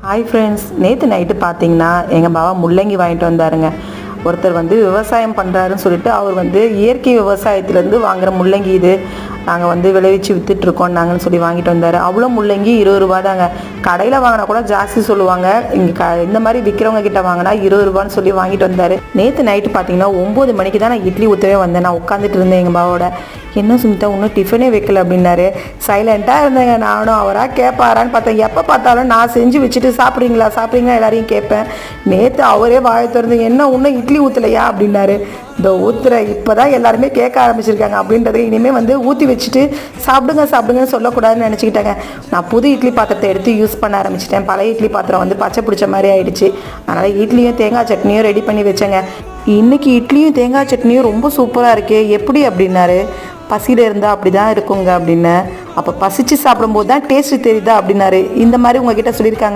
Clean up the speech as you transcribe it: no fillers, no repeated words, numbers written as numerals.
Hi friends, நேற்று night பார்த்தீங்கன்னா எங்கள் பாவா முள்ளங்கி வாங்கிட்டு வந்தாருங்க. ஒருத்தர் விவசாயம் பண்ணுறாருன்னு சொல்லிட்டு அவர் இயற்கை விவசாயத்துலேருந்து வாங்குகிற முள்ளங்கி இது நாங்கள் விளைவிச்சு விற்றுட்ருக்கோம் நாங்கன்னு சொல்லி வாங்கிட்டு வந்தார். அவ்வளோ முள்ளங்கி 20 ரூபா தாங்க. கடையில் வாங்கினா கூட ஜாஸ்தி சொல்லுவாங்க, இங்கே இந்த மாதிரி விற்கிறவங்க கிட்ட வாங்கினா 20 ரூபான்னு சொல்லி வாங்கிட்டு வந்தார். நேற்று நைட்டு பார்த்தீங்கன்னா 9 மணிக்கு தான் நான் இட்லி ஊற்றவே வந்தேன். நான் உட்காந்துட்டு இருந்தேன் எங்கள் பாவோட. என்ன சுமிதா இன்னும் டிஃபனே வைக்கல அப்படின்னாரு. சைலண்ட்டாக இருந்தேங்க. நானும் அவராக கேட்பாரான்னு பார்த்தேன். எப்போ பார்த்தாலும் நான் செஞ்சு வச்சுட்டு சாப்பிட்றீங்களா எல்லாரையும் கேட்பேன். நேற்று அவரே வாயை திறந்து என்ன இன்னும் இட்லி ஊற்றலையா அப்படின்னாரு. இந்த ஊற்றுற இப்போ தான் எல்லாருமே கேட்க ஆரம்பிச்சிருக்காங்க அப்படின்றது. இனிமேல் ஊற்றி வச்சுட்டு சாப்பிடுங்கன்னு சொல்லக்கூடாதுன்னு நினச்சிக்கிட்டாங்க. நான் புது இட்லி பாத்திரத்தை எடுத்து யூஸ் பண்ண ஆரம்பிச்சிட்டேன். பழைய இட்லி பாத்திரம் பச்சை பிடிச்ச மாதிரி ஆயிடுச்சு. அதனால் இட்லியும் தேங்காய் சட்னியும் ரெடி பண்ணி வச்சேங்க. இன்றைக்கி இட்லியும் தேங்காய் சட்னியும் ரொம்ப சூப்பராக இருக்கே, எப்படி அப்படின்னாரு. பசியில் இருந்தால் அப்படி தான் இருக்குங்க அப்படின்னு. அப்போ பசிச்சு சாப்பிடும்போது தான் டேஸ்ட்டு தெரியுதா அப்படின்னாரு. இந்த மாதிரி உங்ககிட்ட சொல்லியிருக்காங்க.